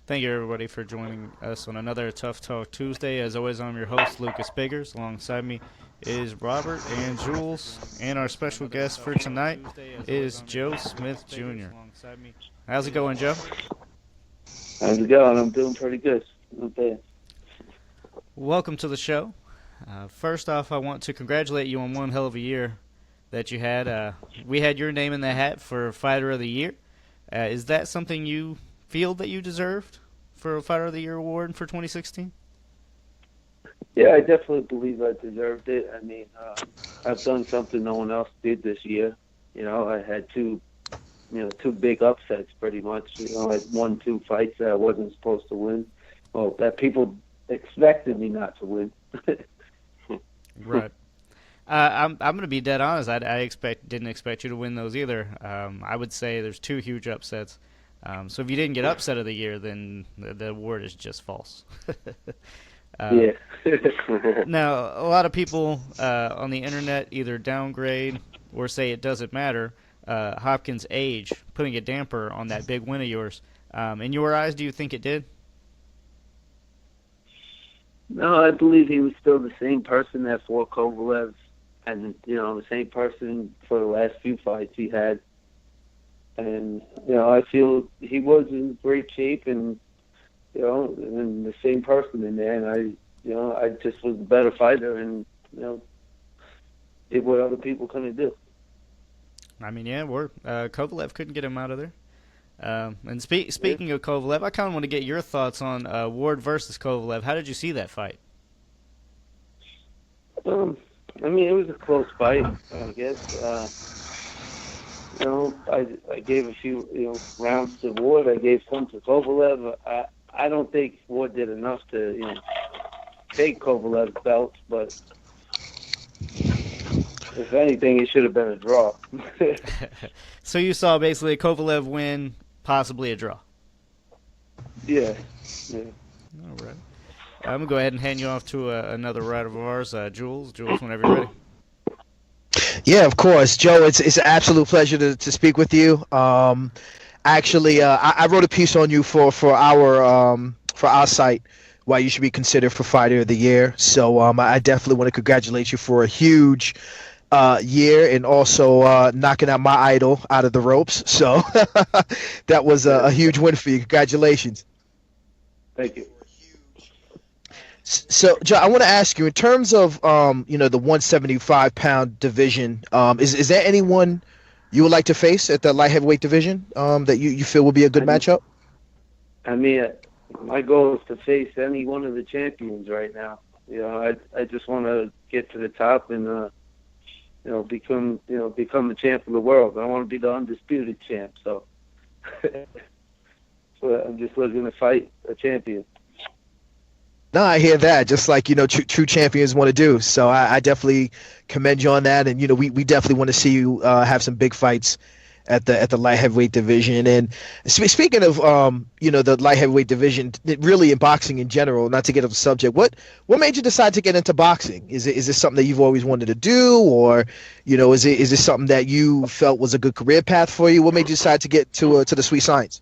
Thank you, everybody, for joining us on another Tough Talk Tuesday. As always, I'm your host, Lucas Biggers. Alongside me is Robert and Jules, and our special guest for tonight is Joe Smith Jr. How's it going, Joe? How's it going? I'm doing pretty good. Not bad. Welcome to the show. First off, I want to congratulate you on one hell of a year that you had. We had your name in the hat for Fighter of the Year. Is that something you feel that you deserved for a Fighter of the Year award for 2016? Yeah, I definitely believe I deserved it. I mean, I've done something no one else did this year. You know, I had two big upsets pretty much. You know, I won two fights that I wasn't supposed to win. Well, that people expected me not to win. Right. I'm going to be dead honest. I didn't expect you to win those either. I would say there's two huge upsets. So if you didn't get upset of the year, then the award is just false. Yeah. Now, a lot of people on the internet either downgrade or say it doesn't matter. Hopkins' age putting a damper on that big win of yours. In your eyes, do you think it did? No, I believe he was still the same person that fought Kovalev, and the same person for the last few fights he had. And I feel he was in great shape, and and the same person in there. And I just was a better fighter, and did what other people couldn't do. I mean, yeah, Kovalev couldn't get him out of there. And speaking of Kovalev, I kind of want to get your thoughts on Ward versus Kovalev. How did you see that fight? I mean, it was a close fight, I guess. I gave a few rounds to Ward. I gave some to Kovalev. I don't think Ward did enough to take Kovalev's belt, but if anything, it should have been a draw. So you saw basically a Kovalev win, possibly a draw. Yeah. All right. I'm going to go ahead and hand you off to another writer of ours, Jules. Jules, whenever you're ready. Yeah, of course, Joe. It's an absolute pleasure to speak with you. Actually, I wrote a piece on you for our site why you should be considered for Fighter of the Year. So I definitely want to congratulate you for a huge year and also knocking out my idol out of the ropes. So that was a huge win for you. Congratulations. Thank you. So, Joe, I want to ask you, in terms of the 175-pound division, is there anyone you would like to face at the light heavyweight division that you feel would be a good matchup? I mean, my goal is to face any one of the champions right now. I just want to get to the top and become the champ of the world. I want to be the undisputed champ. So, I'm just looking to fight a champion. No, I hear that. Just like, true champions want to do. So I definitely commend you on that. And, we definitely want to see you have some big fights at the light heavyweight division. And speaking of, the light heavyweight division, really in boxing in general, not to get off the subject, what made you decide to get into boxing? Is this something that you've always wanted to do? Or, is this something that you felt was a good career path for you? What made you decide to get to the sweet science?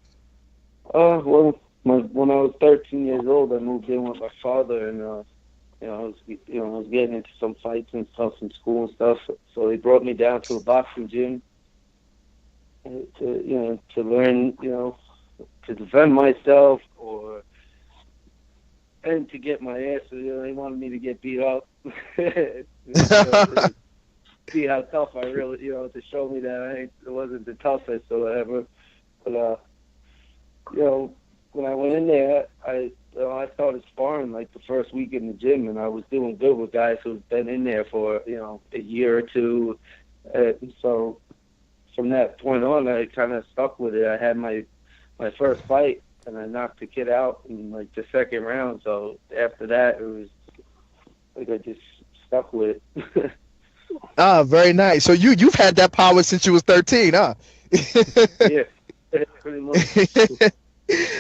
Well, when I was 13 years old, I moved in with my father, and I was getting into some fights and stuff in school and stuff. So they brought me down to a boxing gym to learn, to defend myself, and to get my ass. They wanted me to get beat up, to see how tough I really, to show me that I wasn't the toughest or whatever. But when I went in there, I started sparring like the first week in the gym, and I was doing good with guys who've been in there for a year or two. So from that point on, I kind of stuck with it. I had my first fight, and I knocked the kid out in like the second round. So after that, it was like I just stuck with it. Ah, very nice. So you've had that power since you was 13, huh? Yeah, pretty much.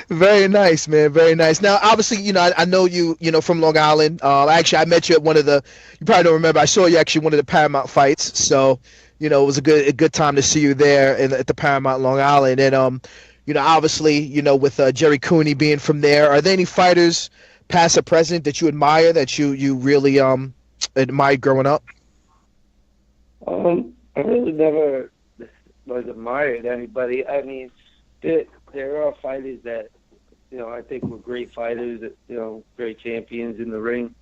Very nice, man. Very nice. Now, obviously, I know you, from Long Island. Actually, I met you at one of the. You probably don't remember. I saw you actually one of the Paramount fights. So, it was a good time to see you there at the Paramount Long Island. And obviously, with Jerry Cooney being from there, are there any fighters, past or present, that you admire, that you really admired growing up? I really never like admired anybody. I mean, there are fighters that I think were great fighters, great champions in the ring,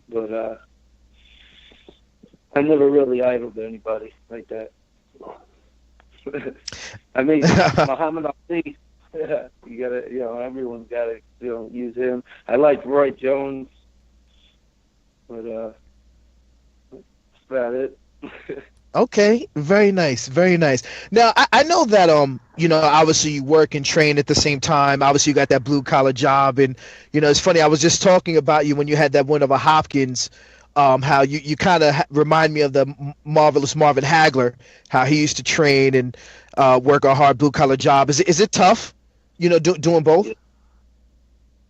but I never really idoled anybody like that. I mean, Muhammad Ali, you gotta, everyone's gotta, use him. I like Roy Jones, but that's about it. Okay, very nice, very nice. Now, I know that obviously you work and train at the same time. Obviously, you got that blue collar job, and it's funny. I was just talking about you when you had that win over Hopkins. How you kind of remind me of the marvelous Marvin Hagler, how he used to train and work a hard blue collar job. Is it tough, doing both?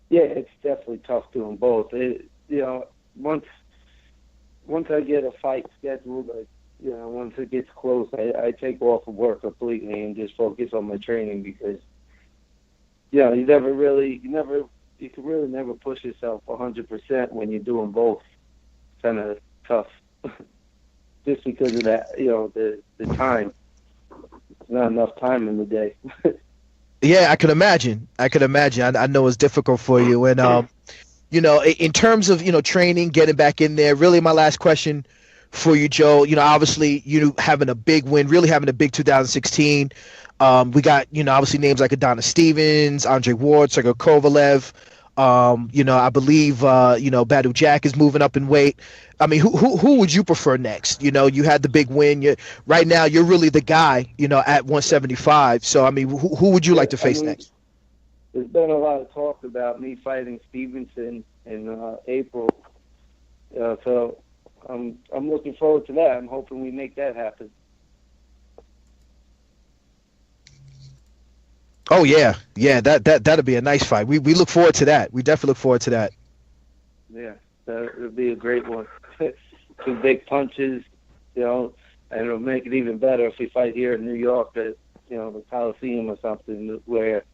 Yeah, it's definitely tough doing both. Once I get a fight scheduled, once it gets close, I take off of work completely and just focus on my training because, you can really never push yourself 100% when you're doing both. Kind of tough, just because of that. The time. Not enough time in the day. Yeah, I can imagine. I know it's difficult for you, and in terms of training, getting back in there. Really, my last question for you, Joe. Obviously, having a big win, really having a big 2016. We got obviously names like Adonis Stevens, Andre Ward, Sergey Kovalev. I believe Badou Jack is moving up in weight. I mean, who would you prefer next? You had the big win. Right now you're really the guy. At 175. So I mean, who would you like to face next? There's been a lot of talk about me fighting Stevenson in April. So I'm looking forward to that. I'm hoping we make that happen. Oh yeah, that'll be a nice fight. We look forward to that. We definitely look forward to that. Yeah, it'll be a great one. Two big punches, and it'll make it even better if we fight here in New York at the Coliseum or something where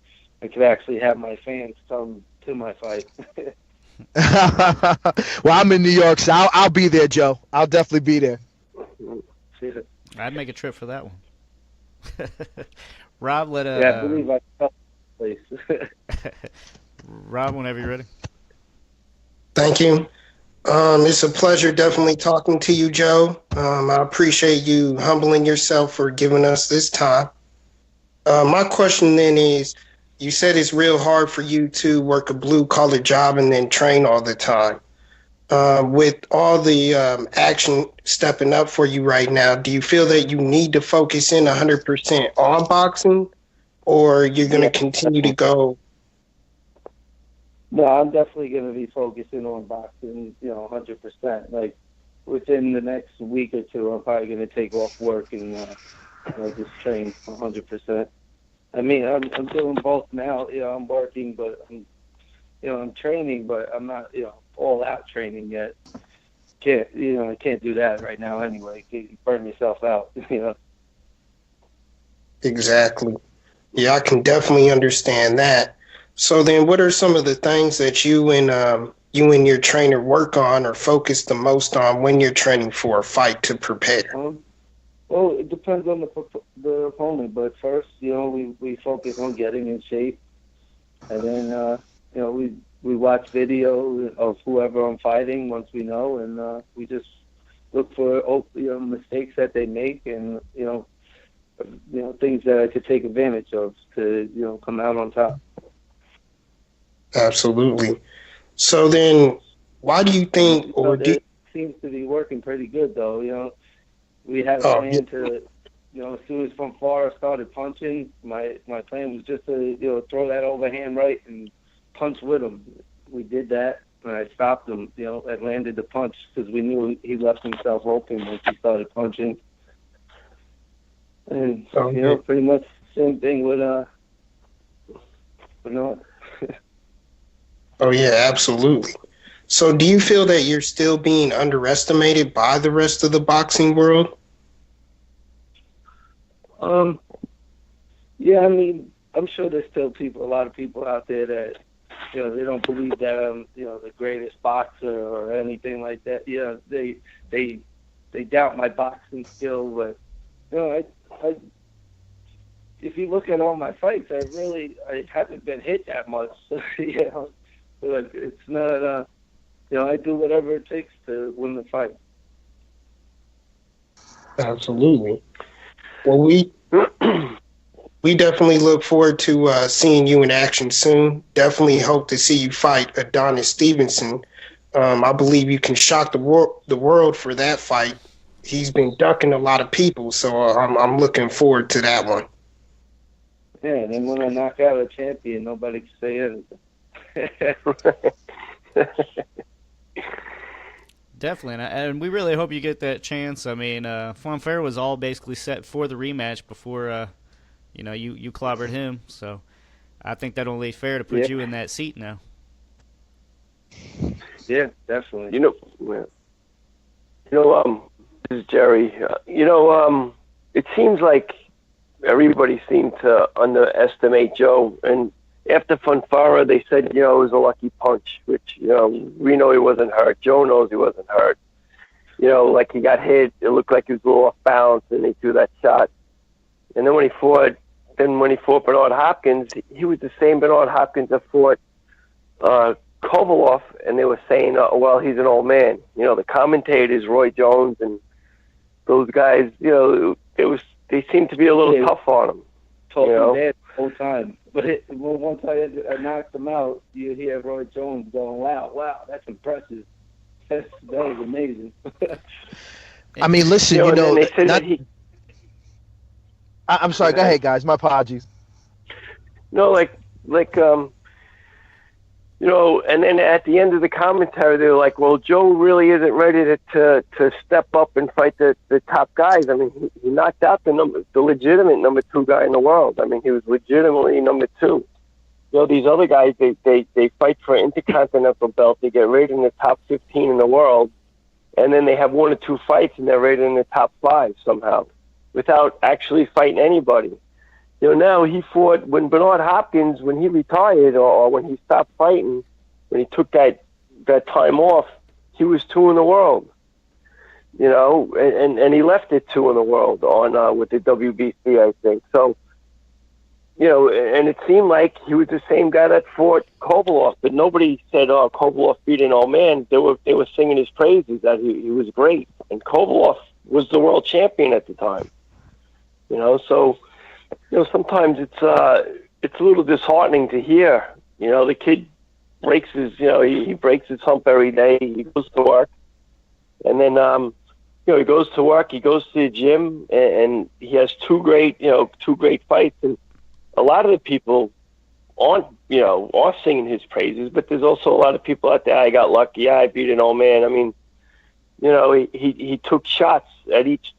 I could actually have my fans come to my fight. Well, I'm in New York, so I'll be there, Joe. I'll definitely be there. I'd make a trip for that one. Rob, Yeah, I believe I felt the place. Rob, whenever you're ready. Thank you. It's a pleasure definitely talking to you, Joe. I appreciate you humbling yourself for giving us this time. My question then is, you said it's real hard for you to work a blue-collar job and then train all the time. With all the action stepping up for you right now, do you feel that you need to focus in 100% on boxing, or you're going to continue to go? No, I'm definitely going to be focusing on boxing, 100%. Like, within the next week or two, I'm probably going to take off work and just train 100%. I mean, I'm doing both now. I'm working, but I'm training, but I'm not, all out training yet. I can't do that right now anyway. You burn yourself out, Exactly. Yeah, I can definitely understand that. So then what are some of the things that you and your trainer work on or focus the most on when you're training for a fight to prepare? Well, it depends on the opponent, but first, we focus on getting in shape, and then, we watch video of whoever I'm fighting once we know, and we just look for mistakes that they make, and things that I could take advantage of to come out on top. Absolutely. So then, why do you think, it seems to be working pretty good though? We had a plan to, as soon as Von Farah started punching, my plan was just to throw that overhand right and punch with him. We did that, and I stopped him. I landed the punch because we knew he left himself open once he started punching. And pretty much the same thing with Bernard. Oh yeah, absolutely. So do you feel that you're still being underestimated by the rest of the boxing world? Yeah, I mean, I'm sure there's still a lot of people out there that, they don't believe that I'm, the greatest boxer or anything like that. They doubt my boxing skill, but I if you look at all my fights, I haven't been hit that much. But it's not, I do whatever it takes to win the fight. Absolutely. Well, we definitely look forward to seeing you in action soon. Definitely hope to see you fight Adonis Stevenson. I believe you can shock the world for that fight. He's been ducking a lot of people, so I'm looking forward to that one. Yeah, and then when I knock out a champion, nobody can say anything. Definitely, and we really hope you get that chance. I mean, Fonfara was all basically set for the rematch before, you clobbered him. So I think that only fair to put you in that seat now. Yeah, definitely. This is Jerry. It seems like everybody seemed to underestimate Joe, and after Fonfara, they said, it was a lucky punch, which, we know he wasn't hurt. Joe knows he wasn't hurt. Like he got hit, it looked like he was a little off balance, and they threw that shot. And then when he fought Bernard Hopkins, he was the same Bernard Hopkins that fought Kovalev, and they were saying, well, he's an old man. The commentators, Roy Jones, and those guys, they seemed to be a little tough on him. Talking bad the whole time. But once I knocked him out, you hear Roy Jones going, wow, that's impressive. That was amazing. I mean, listen, I'm sorry. Go ahead, guys. My apologies. No, and then at the end of the commentary, they were like, well, Joe really isn't ready to step up and fight the top guys. I mean, he knocked out the legitimate number 2 guy in the world. I mean, he was legitimately number 2. These other guys, they fight for an intercontinental belt. They get rated in the top 15 in the world, and then they have 1 or 2 fights, and they're rated in the top 5 somehow without actually fighting anybody. Now he fought when Bernard Hopkins, when he retired or when he stopped fighting, when he took that time off, he was 2 in the world. And he left at 2 in the world on with the WBC, I think. So, and it seemed like he was the same guy that fought Kovalev, but nobody said, "Oh, Kovalev beat an old man." They were singing his praises that he was great, and Kovalev was the world champion at the time. So. Sometimes it's a little disheartening to hear. The kid breaks his, he breaks his hump every day. He goes to work, and then, he goes to work. He goes to the gym, and he has 2 great fights. And a lot of the people are singing his praises, but there's also a lot of people out there. I got lucky. I beat an old man. I mean, he took shots at each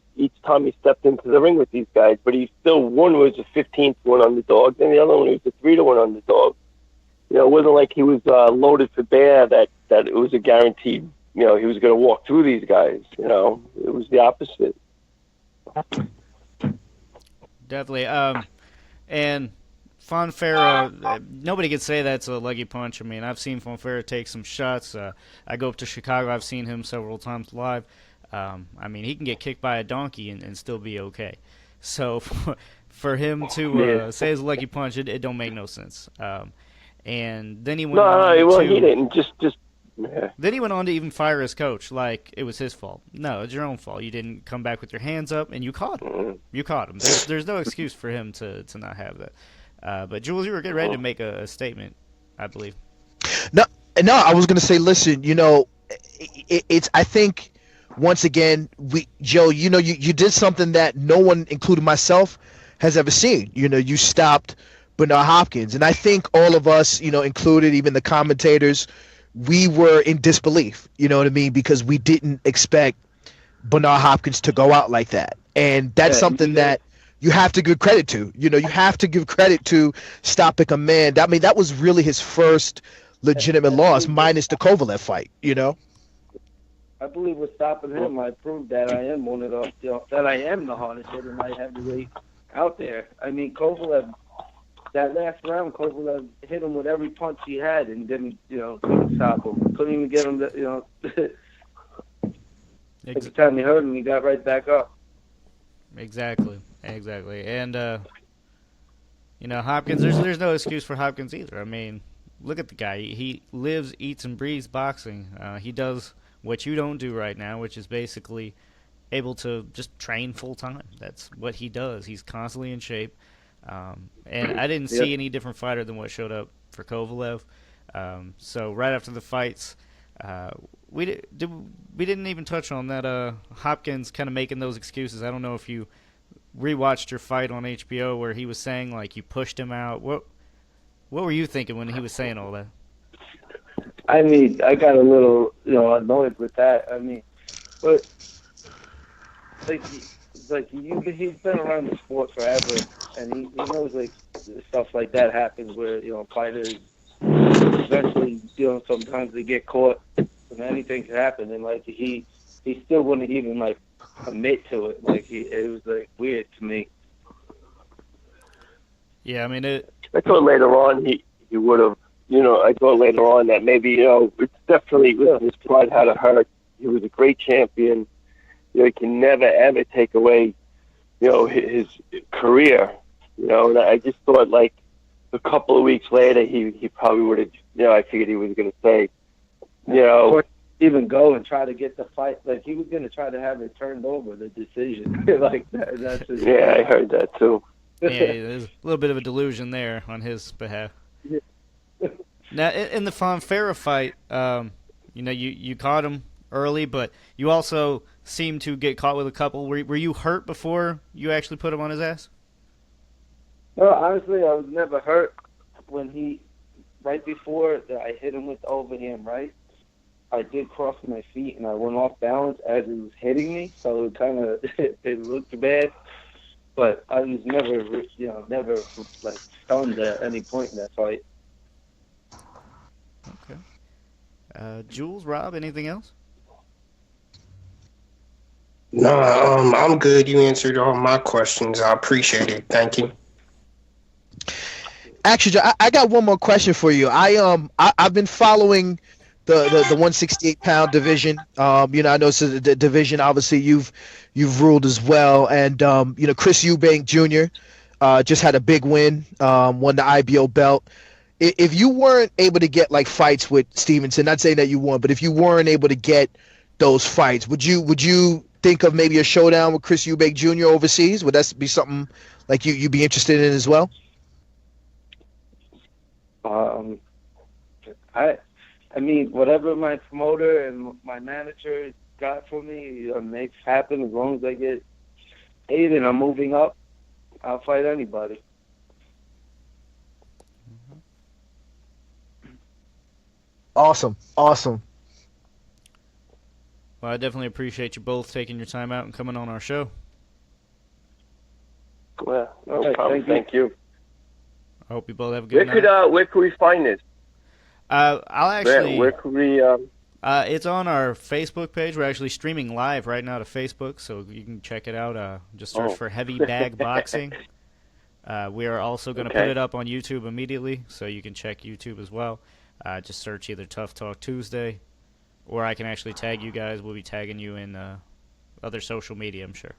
time he stepped into the ring with these guys, but he still, one was a 15-1 underdog, and the other one was a 3-1 underdog. It wasn't like he was loaded for bear that it was a guaranteed, he was going to walk through these guys. It was the opposite. Definitely. And Fonfara, nobody could say that's a lucky punch. I mean, I've seen Fonfara take some shots. I go up to Chicago. I've seen him several times live. I mean, he can get kicked by a donkey and still be okay. So for him to say it's a lucky punch, it don't make no sense. And then he went he didn't. Just yeah. Then he went on to even fire his coach like it was his fault. No, it's your own fault. You didn't come back with your hands up, and you caught him. You caught him. There's no excuse for him to not have that. But Jules, you were getting ready to make a statement, I believe. No, I was going to say, listen, it's I think. Once again, Joe, you did something that no one, including myself, has ever seen. You stopped Bernard Hopkins. And I think all of us, included even the commentators, we were in disbelief, you know what I mean? Because we didn't expect Bernard Hopkins to go out like that. And that's something that you have to give credit to. You have to give credit to stopping a man. I mean, that was really his first legitimate loss, minus the Kovalev fight, I believe with stopping him, I proved that I am one of that I am the hardest hitting light heavyweight out there. I mean, Kovalev that last round, Kovalev hit him with every punch he had and didn't, couldn't stop him. Couldn't even get him to, every time he hurt him, he got right back up. Exactly. And, Hopkins, there's no excuse for Hopkins either. I mean, look at the guy. He lives, eats, and breathes boxing. He does what you don't do right now, which is basically able to just train full time. That's what he does. He's constantly in shape. And I didn't see any different fighter than what showed up for Kovalev. So right after the fights, we didn't even touch on that. Hopkins kind of making those excuses. I don't know if you rewatched your fight on HBO where he was saying like you pushed him out. What were you thinking when he was saying all that? I mean, I got a little, annoyed with that. I mean, but he's been around the sport forever, and he knows like stuff like that happens where fighters eventually sometimes they get caught and anything can happen, and like he still wouldn't even like admit to it. Like it was like weird to me. Yeah, I mean I thought later on he would have. I thought later on that maybe it's definitely his pride had to hurt. He was a great champion. He can never ever take away his career. And I just thought like a couple of weeks later he probably would have. I figured he was going to say, Or even go and try to get the fight. Like he was going to try to have it turned over, the decision. Like that. That's just, yeah, I heard that too. yeah, there's a little bit of a delusion there on his behalf. Now, in the Fonfara fight, you caught him early, but you also seemed to get caught with a couple. Were you hurt before you actually put him on his ass? No, honestly, I was never hurt when right before I hit him with the overhand right, I did cross my feet and I went off balance as he was hitting me, so it kind of it looked bad. But I was never like stunned at any point in that fight. Okay. Jules, Rob, anything else? No, I'm good. You answered all my questions. I appreciate it. Thank you. Actually, I got one more question for you. I've been following the 168-pound division. I know it's the division. Obviously, you've ruled as well, and Chris Eubank Jr. Just had a big win, won the IBO belt. If you weren't able to get like fights with Stevenson, not saying that you won, but if you weren't able to get those fights, would you think of maybe a showdown with Chris Eubank Jr. overseas? Would that be something like you'd be interested in as well? I mean, whatever my promoter and my manager got for me makes happen. As long as I get paid and I'm moving up, I'll fight anybody. Awesome. Well, I definitely appreciate you both taking your time out and coming on our show. Well, no Okay, problem. Thank you. I hope you both have a good night. Where could we find this? I'll actually. Where could we? It's on our Facebook page. We're actually streaming live right now to Facebook, so you can check it out. Just search for Heavy Bag Boxing. We are also going to put it up on YouTube immediately, so you can check YouTube as well. Just search either Tough Talk Tuesday, or I can actually tag you guys. We'll be tagging you in other social media, I'm sure.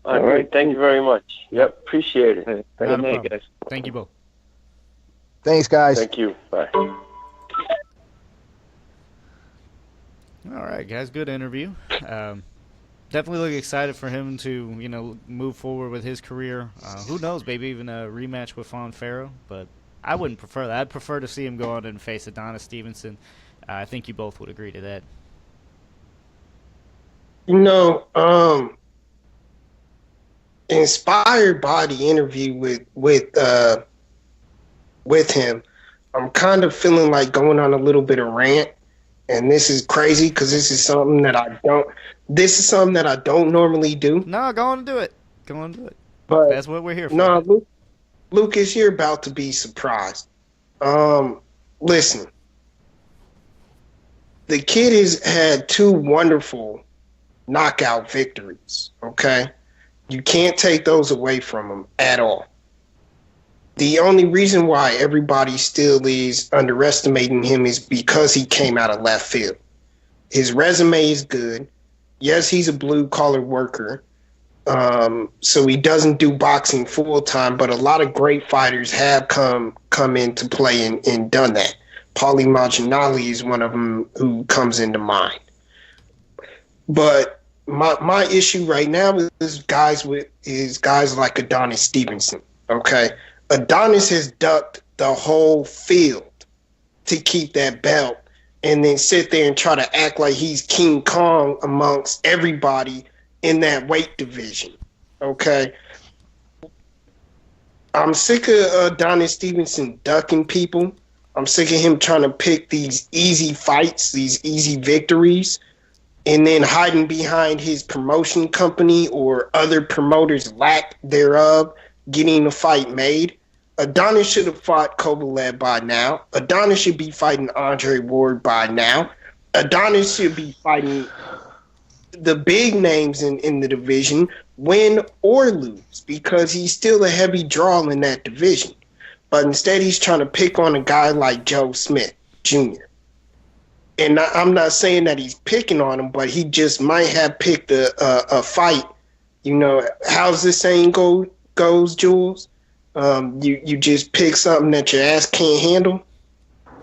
All right. Thank you very much. Yep. Appreciate it. Not a problem. Guys. Thank you both. Thanks, guys. Thank you. Bye. All right, guys. Good interview. Definitely look excited for him to, move forward with his career. Who knows, maybe even a rematch with Fonfara, but I wouldn't prefer that. I'd prefer to see him go on and face Adonis Stevenson. I think you both would agree to that. Inspired by the interview with him, I'm kind of feeling like going on a little bit of rant, and this is crazy because this is something that I don't normally do. No, go on and do it. But that's what we're here for. No, Lucas, you're about to be surprised. Listen, the kid has had 2 wonderful knockout victories. Okay, you can't take those away from him at all. The only reason why everybody still is underestimating him is because he came out of left field. His resume is good. Yes, he's a blue collar worker. So he doesn't do boxing full time, but a lot of great fighters have come into play and done that. Paulie Malignaggi is one of them who comes into mind. But my issue right now is guys like Adonis Stevenson. Okay, Adonis has ducked the whole field to keep that belt, and then sit there and try to act like he's King Kong amongst everybody in that weight division. Okay, I'm sick of Adonis Stevenson ducking people. I'm sick of him trying to pick these easy fights, these easy victories, and then hiding behind his promotion company or other promoters' lack thereof, getting the fight made. Adonis should have fought Kovalev by now. Adonis should be fighting Andre Ward by now. Adonis should be fighting the big names in the division, win or lose, because he's still a heavy draw in that division. But instead, he's trying to pick on a guy like Joe Smith Jr. And I'm not saying that he's picking on him, but he just might have picked a fight. You know, how's this saying goes, Jules? You just pick something that your ass can't handle.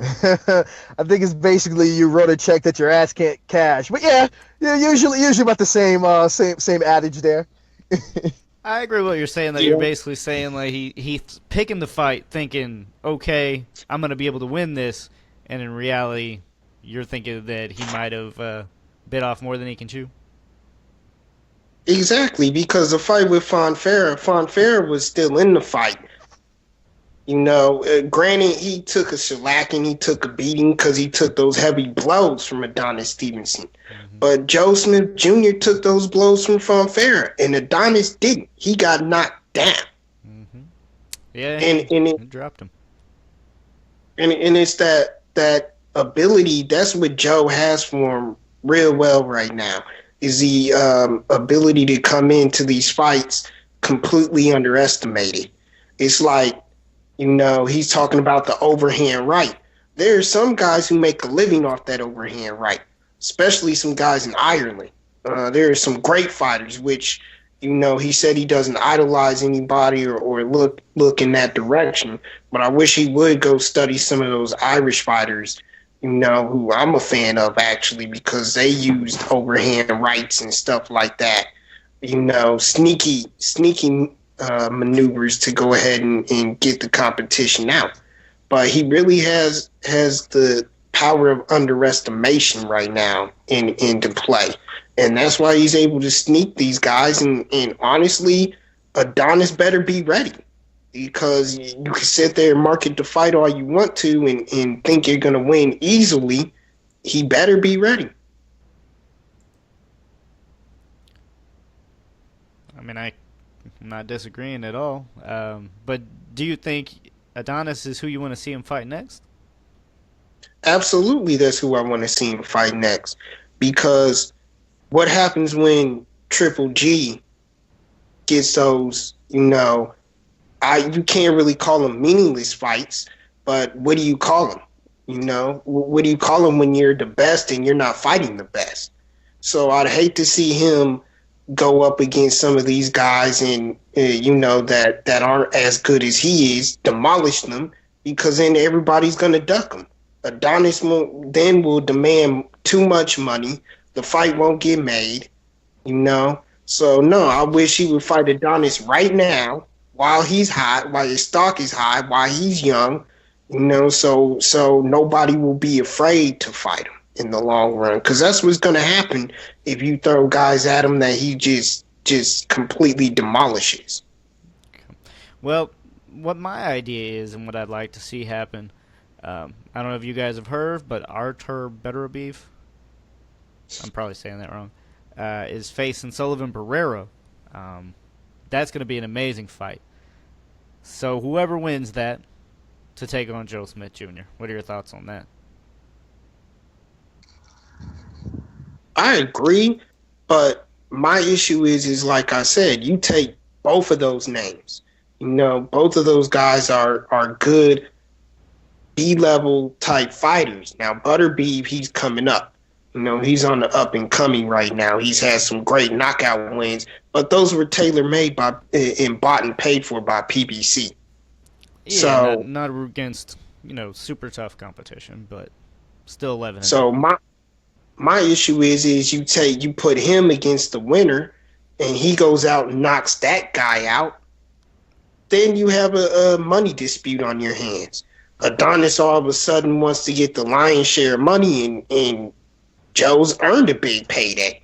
I think it's basically you wrote a check that your ass can't cash. But yeah, usually about the same adage there. I agree with what you're saying. That you're basically saying like he's picking the fight, thinking, okay, I'm gonna be able to win this, and in reality, you're thinking that he might have bit off more than he can chew. Exactly, because the fight with Fonfara was still in the fight. You know, granted, he took a shellacking, he took a beating because he took those heavy blows from Adonis Stevenson. Mm-hmm. But Joe Smith Jr. took those blows from Fonfara, and Adonis didn't. He got knocked down. Mm-hmm. Yeah, and it dropped him. And it's that ability. That's what Joe has for him real well right now. Is the ability to come into these fights completely underestimated. It's like, you know, he's talking about the overhand right. There are some guys who make a living off that overhand right, especially some guys in Ireland. There are some great fighters, which, you know, he said he doesn't idolize anybody or look in that direction. But I wish he would go study some of those Irish fighters, you know, who I'm a fan of, actually, because they used overhand rights and stuff like that. You know, sneaky maneuvers to go ahead and get the competition out. But he really has the power of underestimation right now into play. And that's why he's able to sneak these guys. And honestly, Adonis better be ready. Because you can sit there and market the fight all you want to and think you're going to win easily. He better be ready. I mean, I'm not disagreeing at all. But do you think Adonis is who you want to see him fight next? Absolutely, that's who I want to see him fight next. Because what happens when Triple G gets those, you know, you can't really call them meaningless fights, but what do you call them? You know, what do you call them when you're the best and you're not fighting the best? So I'd hate to see him go up against some of these guys and, you know, that aren't as good as he is, demolish them, because then everybody's going to duck him. Adonis will demand too much money. The fight won't get made, you know. So, no, I wish he would fight Adonis right now, while he's hot, while his stock is high, while he's young, you know, so nobody will be afraid to fight him in the long run. Because that's what's going to happen if you throw guys at him that he just completely demolishes. Well, what my idea is and what I'd like to see happen, I don't know if you guys have heard, but Artur Beterbiev, I'm probably saying that wrong, is facing Sullivan Barrera. That's going to be an amazing fight. So whoever wins that to take on Joe Smith Jr. What are your thoughts on that? I agree, but my issue is like I said, you take both of those names. You know, both of those guys are good B-level type fighters. Now, Butterbeef, he's coming up. You know, he's on the up and coming right now. He's had some great knockout wins, but those were tailor-made by and bought and paid for by PBC. Yeah, So- not against, super tough competition, but still 11. So my issue is you put him against the winner, and he goes out and knocks that guy out. Then you have a money dispute on your hands. Adonis all of a sudden wants to get the lion's share of money, and Joe's earned a big payday.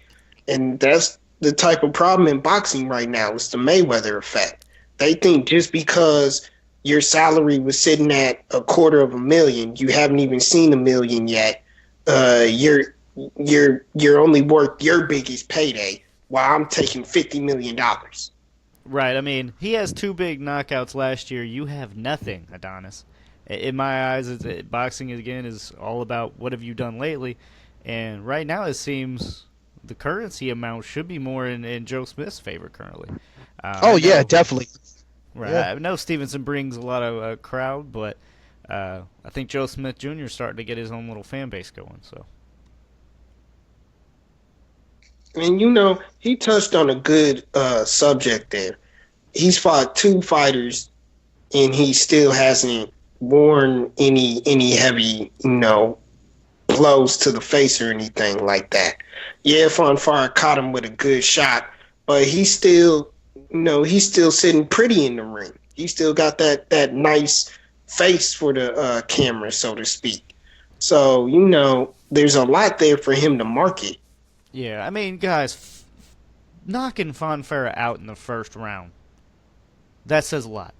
And that's the type of problem in boxing right now. It's the Mayweather effect. They think just because your salary was sitting at $250,000, you haven't even seen $1 million yet. You're only worth your biggest payday, while I'm taking $50 million. Right. I mean, he has 2 big knockouts last year. You have nothing, Adonis. In my eyes, boxing again is all about what have you done lately. And right now, it seems the currency amount should be more in Joe Smith's favor currently. Definitely. Right. Yeah. I know Stevenson brings a lot of crowd, but I think Joe Smith Jr. is starting to get his own little fan base going. So. And he touched on a good subject there. He's fought 2 fighters, and he still hasn't worn any heavy, blows to the face or anything like that. Yeah, Fonfara caught him with a good shot, but he's still sitting pretty in the ring. He still got that nice face for the camera, so to speak. So, there's a lot there for him to market. Yeah, I mean, guys, knocking Fonfara out in the first round, that says a lot.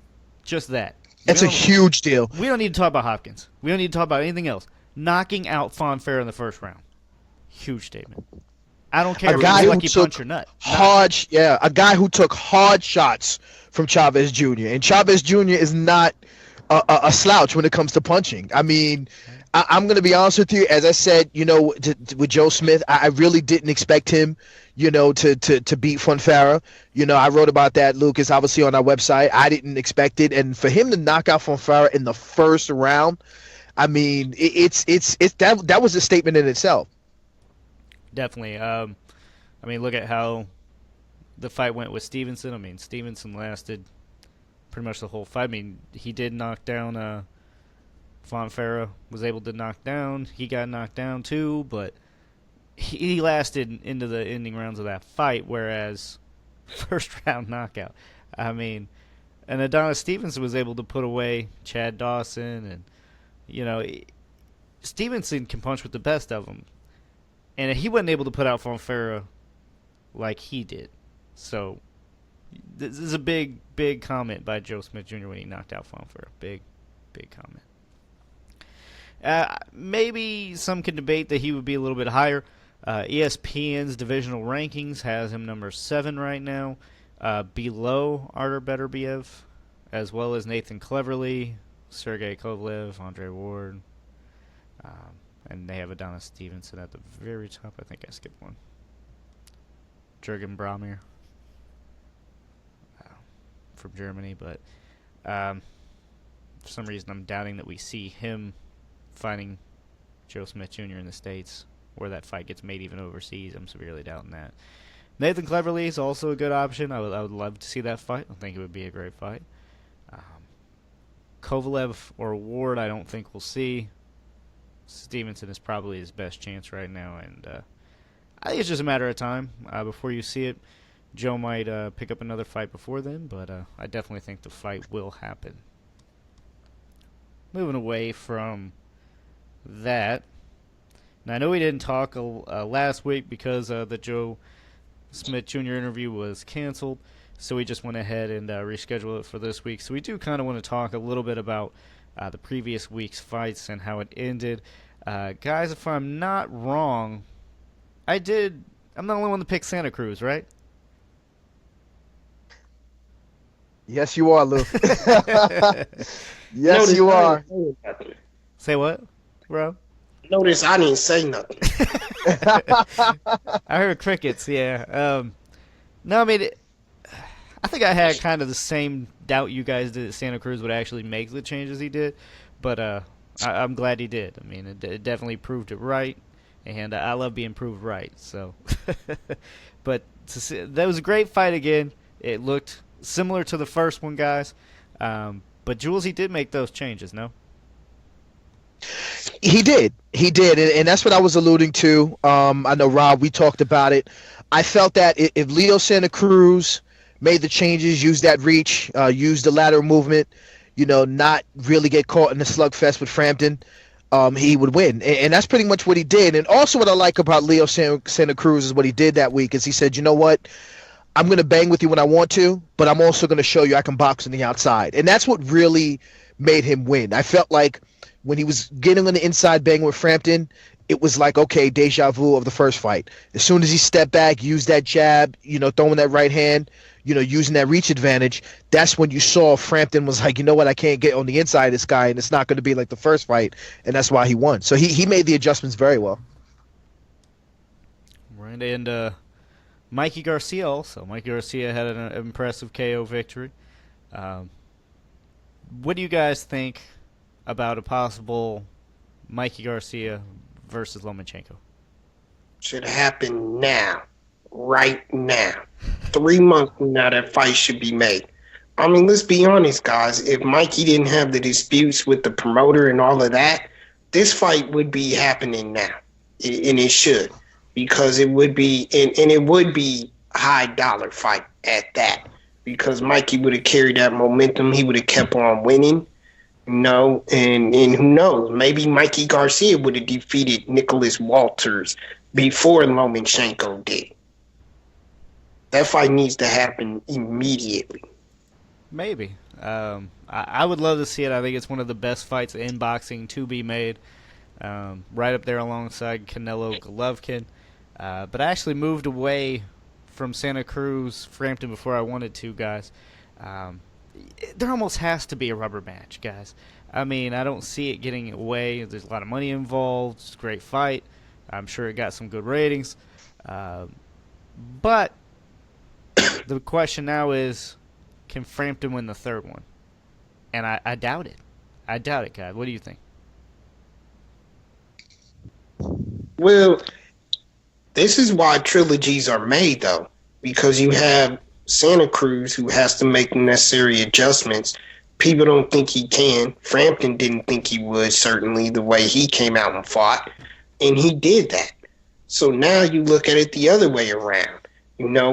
Just that. It's a huge deal. We don't need to talk about Hopkins. We don't need to talk about anything else. Knocking out Fonfara in the first round. Huge statement. I don't care A if guy it's who lucky took punch or nut. a guy who took hard shots from Chavez Jr. And Chavez Jr. is not a slouch when it comes to punching. I mean, I'm going to be honest with you. As I said, with Joe Smith, I really didn't expect him, to beat Fonfara. I wrote about that, Lucas, obviously on our website. I didn't expect it. And for him to knock out Fonfara in the first round, I mean, that was a statement in itself. Definitely. I mean, look at how the fight went with Stevenson. I mean, Stevenson lasted pretty much the whole fight. I mean, he did knock down Fonfara, was able to knock down. He got knocked down too, but he lasted into the ending rounds of that fight, whereas first round knockout. I mean, and Adonis Stevenson was able to put away Chad Dawson, and, Stevenson can punch with the best of them. And he wasn't able to put out Fonfara like he did. So, this is a big, big comment by Joe Smith Jr. when he knocked out Fonfara. Big, big comment. Maybe some can debate that he would be a little bit higher. ESPN's divisional rankings has him number 7 right now, below Artur Beterbiev, as well as Nathan Cleverly, Sergey Kovalev, Andre Ward, and they have Adonis Stevenson at the very top. I think I skipped one. Jürgen Brahmir from Germany, but for some reason I'm doubting that we see him fighting Joe Smith Jr. in the States, or that fight gets made even overseas. I'm severely doubting that. Nathan Cleverly is also a good option. I would love to see that fight. I think it would be a great fight. Kovalev or Ward, I don't think we'll see. Stevenson is probably his best chance right now, and I think it's just a matter of time before you see it. Joe might pick up another fight before then, but I definitely think the fight will happen. Moving away from that, and I know we didn't talk last week because the Joe Smith Jr. interview was canceled, so we just went ahead and rescheduled it for this week. So we do kind of want to talk a little bit about the previous week's fights and how it ended. Guys, if I'm not wrong, I'm the only one that picked Santa Cruz, right? Yes, you are, Lou. Yes, you are. Say what, bro? Notice I didn't say nothing. I heard crickets, yeah. No, I mean, I think I had kind of the same doubt you guys did that Santa Cruz would actually make the changes he did, but I'm glad he did. I mean, it definitely proved it right, and I love being proved right. So, but that was a great fight again. It looked similar to the first one, guys. But Jules, he did make those changes, no? He did, and that's what I was alluding to. I know, Rob, we talked about it. I felt that if Leo Santa Cruz made the changes, used that reach, used the lateral movement, not really get caught in the slugfest with Frampton, he would win. And that's pretty much what he did. And also what I like about Leo Santa Cruz is what he did that week is he said, you know what? I'm going to bang with you when I want to, but I'm also going to show you I can box on the outside. And that's what really made him win. I felt like when he was getting on the inside banging with Frampton, it was like, okay, deja vu of the first fight. As soon as he stepped back, used that jab, throwing that right hand, using that reach advantage, that's when you saw Frampton was like, you know what, I can't get on the inside of this guy, and it's not going to be like the first fight, and that's why he won. So he made the adjustments very well. Right, and Mikey Garcia also. Mikey Garcia had an impressive KO victory. What do you guys think about a possible Mikey Garcia versus Lomachenko? Should happen now. Right now. 3 months from now, that fight should be made. I mean, let's be honest, guys. If Mikey didn't have the disputes with the promoter and all of that, this fight would be happening now. And it should. Because it would be, and it would be high dollar fight at that. Because Mikey would have carried that momentum. He would have kept on winning. And who knows? Maybe Mikey Garcia would have defeated Nicholas Walters before Lomachenko did. That fight needs to happen immediately. Maybe. I would love to see it. I think it's one of the best fights in boxing to be made. Right up there alongside Canelo Golovkin. But I actually moved away from Santa Cruz, Frampton before I wanted to, guys. There almost has to be a rubber match, guys. I mean, I don't see it getting away. There's a lot of money involved. It's a great fight. I'm sure it got some good ratings. But the question now is, can Frampton win the third one? And I doubt it. I doubt it, guys. What do you think? Well, this is why trilogies are made, though. Because you have Santa Cruz, who has to make the necessary adjustments. People don't think he can. Frampton didn't think he would, certainly, the way he came out and fought. And he did that. So now you look at it the other way around.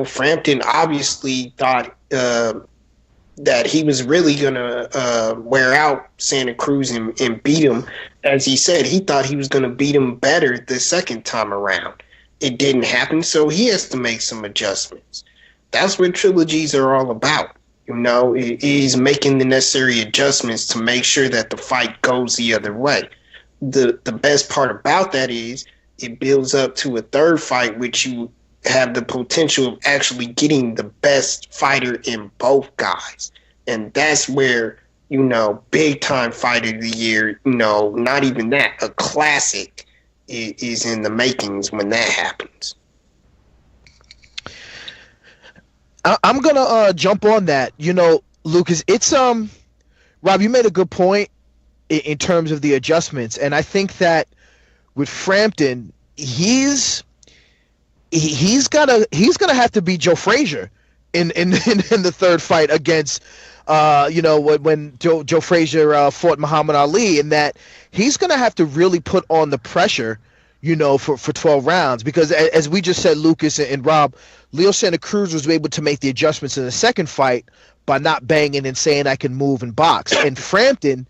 Frampton obviously thought that he was really going to wear out Santa Cruz and beat him. As he said, he thought he was going to beat him better the second time around. It didn't happen, so he has to make some adjustments. That's what trilogies are all about. It is making the necessary adjustments to make sure that the fight goes the other way. The best part about that is it builds up to a third fight, which you have the potential of actually getting the best fighter in both guys. And that's where, big time fight of the year, not even that, a classic is in the makings when that happens. I'm gonna jump on that. Lucas, it's Rob, you made a good point in terms of the adjustments, and I think that with Frampton, he's gonna have to beat Joe Frazier in the third fight against when Joe Frazier fought Muhammad Ali, and that he's gonna have to really put on the pressure, for 12 rounds, because as we just said, Lucas and Rob, Leo Santa Cruz was able to make the adjustments in the second fight by not banging and saying I can move and box, and Frampton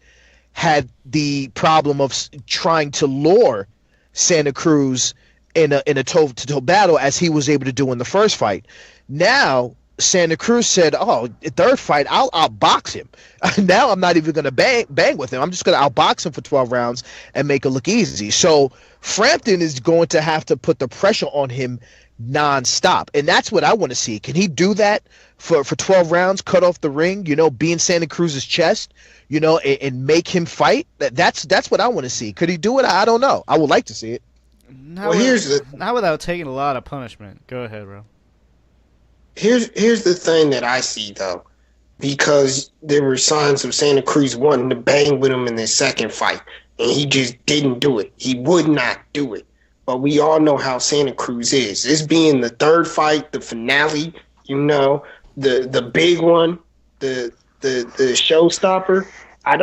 had the problem of trying to lure Santa Cruz in a toe-to-toe battle, as he was able to do in the first fight. Now Santa Cruz said, "Oh, third fight, I'll outbox him." Now I'm not even going to bang with him. I'm just going to outbox him for 12 rounds and make it look easy. So Frampton is going to have to put the pressure on him nonstop, and that's what I want to see. Can he do that for 12 rounds? Cut off the ring, be in Santa Cruz's chest, and make him fight. That's what I want to see. Could he do it? I don't know. I would like to see it. Not without taking a lot of punishment. Go ahead, bro. here's the thing that I see though, because there were signs of Santa Cruz wanting to bang with him in the second fight, and he just didn't do it. He would not do it. But we all know how Santa Cruz is. This being the third fight, the finale, the big one, the showstopper. I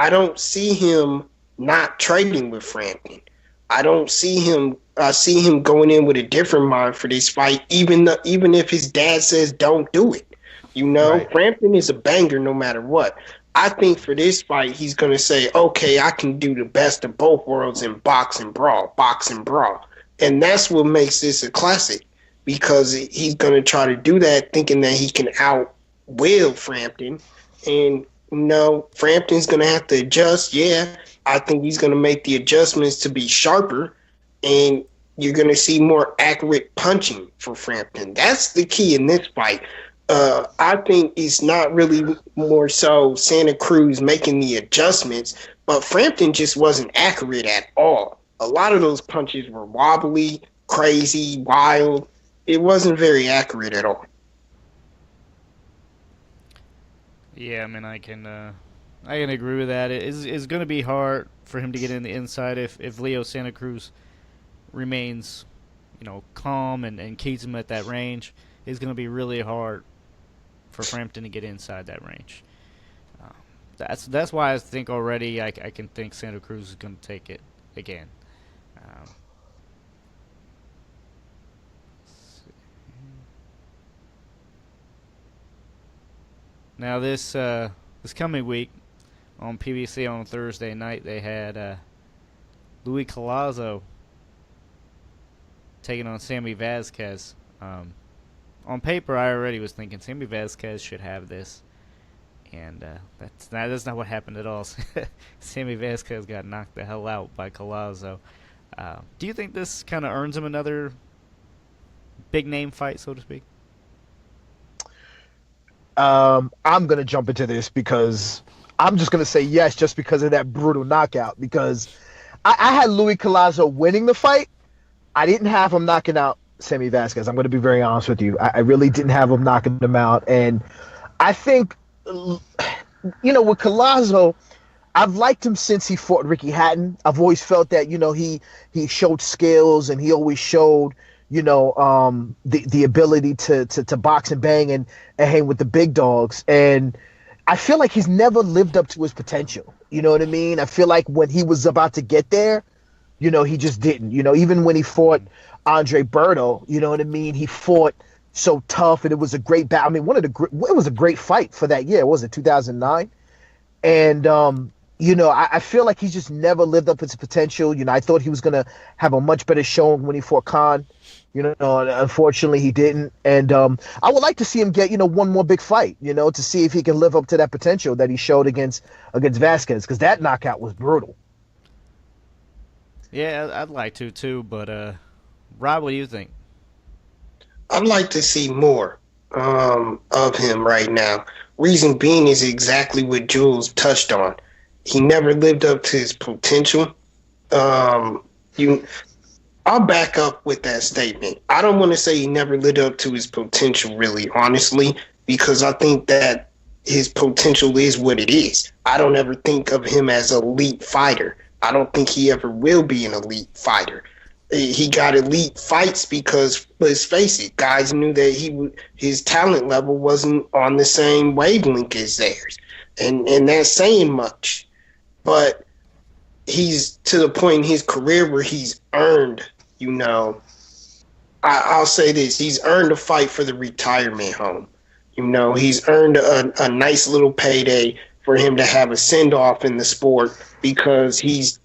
don't see him not trading with Frampton. I don't see him. I see him going in with a different mind for this fight, even if his dad says don't do it. Right. Frampton is a banger no matter what. I think for this fight, he's going to say, okay, I can do the best of both worlds in box and brawl. And that's what makes this a classic, because he's going to try to do that thinking that he can outwill Frampton. And, Frampton's going to have to adjust. Yeah, I think he's going to make the adjustments to be sharper, and you're going to see more accurate punching for Frampton. That's the key in this fight. I think it's not really more so Santa Cruz making the adjustments, but Frampton just wasn't accurate at all. A lot of those punches were wobbly, crazy, wild. It wasn't very accurate at all. Yeah, I mean, I can agree with that. It's going to be hard for him to get in the inside if Leo Santa Cruz remains, calm and keeps him at that range. It's going to be really hard for Frampton to get inside that range. That's why I think already I can think Santa Cruz is going to take it again. Now this coming week on PBC on Thursday night they had Luis Collazo taking on Sammy Vasquez. On paper, I already was thinking Sammy Vasquez should have this, and that's not what happened at all. Sammy Vasquez got knocked the hell out by Collazo. Do you think this kind of earns him another big name fight, so to speak? I'm going to jump into this because I'm just going to say yes just because of that brutal knockout. Because I had Luis Collazo winning the fight. I didn't have him knocking out Sammy Vasquez. I'm going to be very honest with you. I really didn't have him knocking him out. And I think, with Collazo, I've liked him since he fought Ricky Hatton. I've always felt that, he showed skills and he always showed, the ability to box and bang and hang with the big dogs. And I feel like he's never lived up to his potential. You know what I mean? I feel like when he was about to get there, he just didn't. Even when he fought Andre Berto, you know what I mean? He fought so tough, and it was a great battle. I mean, it was a great fight for that year. Was it 2009? And I feel like he's just never lived up to his potential. I thought he was gonna have a much better showing when he fought Khan. Unfortunately he didn't. And I would like to see him get, one more big fight, to see if he can live up to that potential that he showed against Vasquez, because that knockout was brutal. Yeah, I'd like to too, but Rob, what do you think? I'd like to see more of him right now. Reason being is exactly what Jules touched on. He never lived up to his potential. I'll back up with that statement. I don't want to say he never lived up to his potential, really, honestly, because I think that his potential is what it is. I don't ever think of him as an elite fighter. I don't think he ever will be an elite fighter. He got elite fights because, let's face it, guys knew that his talent level wasn't on the same wavelength as theirs, and that's saying much. But he's to the point in his career where he's earned, I'll say this: he's earned a fight for the retirement home. He's earned a nice little payday for him to have a send off in the sport, because he's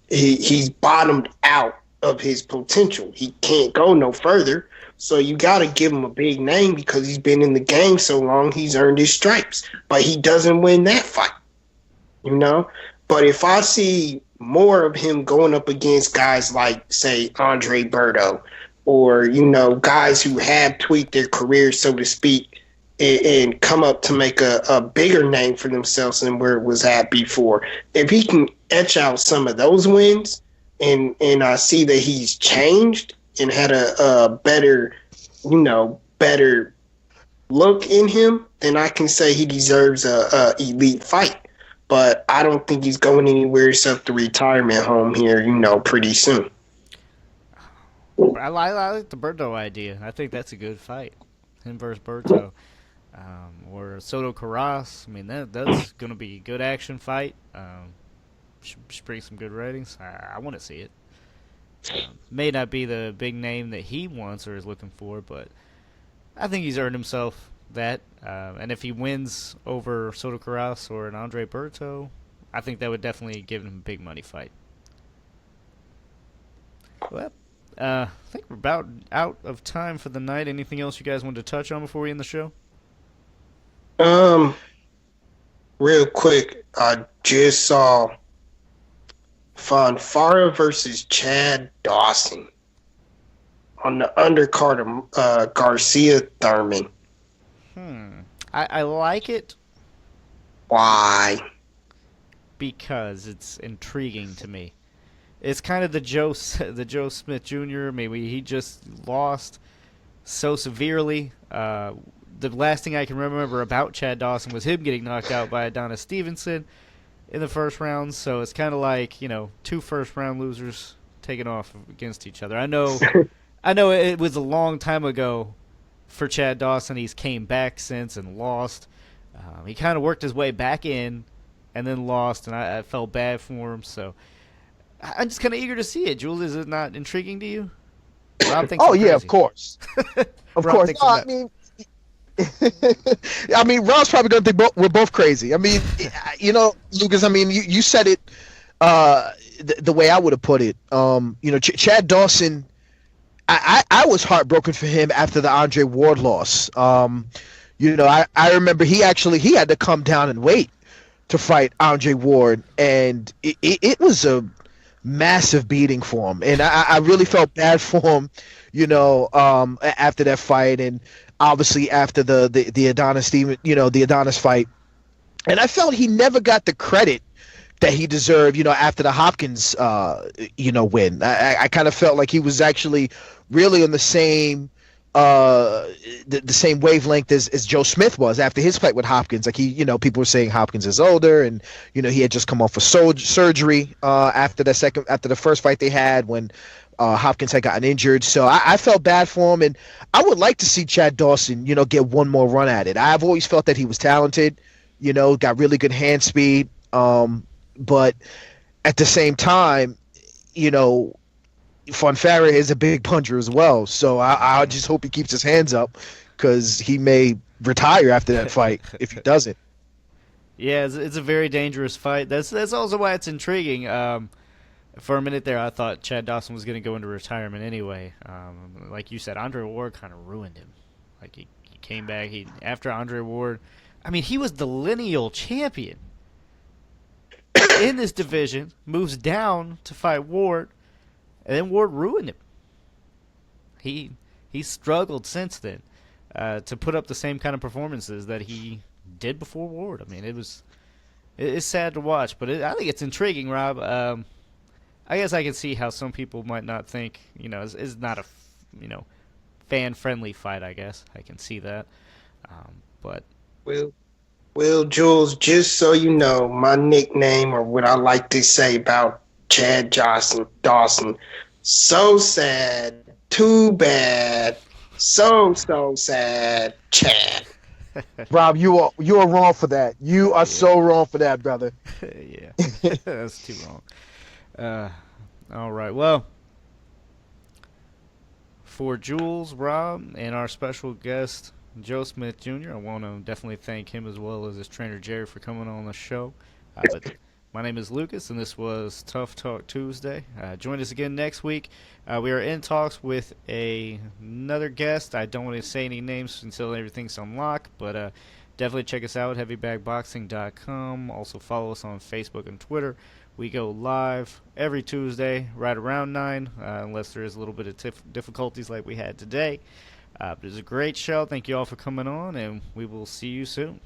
bottomed out of his potential. He can't go no further. So you got to give him a big name because he's been in the game so long. He's earned his stripes, but he doesn't win that fight, But if I see more of him going up against guys like, say, Andre Berto, or, guys who have tweaked their careers, so to speak, and come up to make a bigger name for themselves than where it was at before, if he can etch out some of those wins, and I see that he's changed and had a better, better look in him, then I can say he deserves a elite fight. But I don't think he's going anywhere except the retirement home here, pretty soon. I like the Berto idea. I think that's a good fight. Him versus Berto. Or Soto Carras. I mean, that's going to be a good action fight. Should bring some good ratings. I want to see it. May not be the big name that he wants or is looking for, but I think he's earned himself that. And if he wins over Soto Carras or an Andre Berto, I think that would definitely give him a big money fight. Well, I think we're about out of time for the night. Anything else you guys wanted to touch on before we end the show? Real quick, I just saw Fonfara versus Chad Dawson on the undercard of Garcia Thurman. I like it Why? because it's intriguing to me. It's kind of the Joe Smith Jr. Maybe he just lost so severely. The last thing I can remember about Chad Dawson was him getting knocked out by Adonis Stevenson in the first round. So it's kind of like, two first-round losers taking off against each other. I know it was a long time ago for Chad Dawson. He's came back since and lost. He kind of worked his way back in and then lost, and I felt bad for him. So I'm just kind of eager to see it. Jules, is it not intriguing to you? Rob thinks Oh I'm yeah, crazy. of course, of Rob course. thinks No, I'm I mean, Rob's probably gonna think we're both crazy. I mean, Lucas. I mean, you said it the way I would have put it. Chad Dawson. I was heartbroken for him after the Andre Ward loss. I remember he had to come down and wait to fight Andre Ward, and it was a massive beating for him, and I really felt bad for him, after that fight, and obviously after the Adonis the Adonis fight, and I felt he never got the credit that he deserved, after the Hopkins, win. I kind of felt like he was actually really on the same the same wavelength as Joe Smith was after his fight with Hopkins. Like people were saying Hopkins is older, and he had just come off of surgery after the first fight they had when Hopkins had gotten injured. So I felt bad for him, and I would like to see Chad Dawson, get one more run at it. I've always felt that he was talented, got really good hand speed, but at the same time, Fonfara is a big puncher as well, so I just hope he keeps his hands up, because he may retire after that fight if he doesn't. Yeah, it's a very dangerous fight. That's also why it's intriguing. For a minute there, I thought Chad Dawson was going to go into retirement anyway. Like you said, Andre Ward kind of ruined him. Like he came back. After Andre Ward, I mean, he was the lineal champion in this division. Moves down to fight Ward. And then Ward ruined him. He struggled since then to put up the same kind of performances that he did before Ward. I mean, it's sad to watch, but I think it's intriguing, Rob. I guess I can see how some people might not think, it's not a, fan-friendly fight, I guess. I can see that. But Well, Jules, just so you know, my nickname, or what I like to say about Chad Dawson, so sad, too bad, so sad, Chad. Rob, you are wrong for that. You are so wrong for that, brother. yeah, that's too wrong. All right, well, for Jules, Rob, and our special guest, Joe Smith Jr., I want to definitely thank him as well as his trainer, Jerry, for coming on the show. But my name is Lucas, and this was Tough Talk Tuesday. Join us again next week. We are in talks with another guest. I don't want to say any names until everything's unlocked, but definitely check us out, heavybagboxing.com. Also follow us on Facebook and Twitter. We go live every Tuesday right around 9, unless there is a little bit of difficulties like we had today. But it was a great show. Thank you all for coming on, and we will see you soon.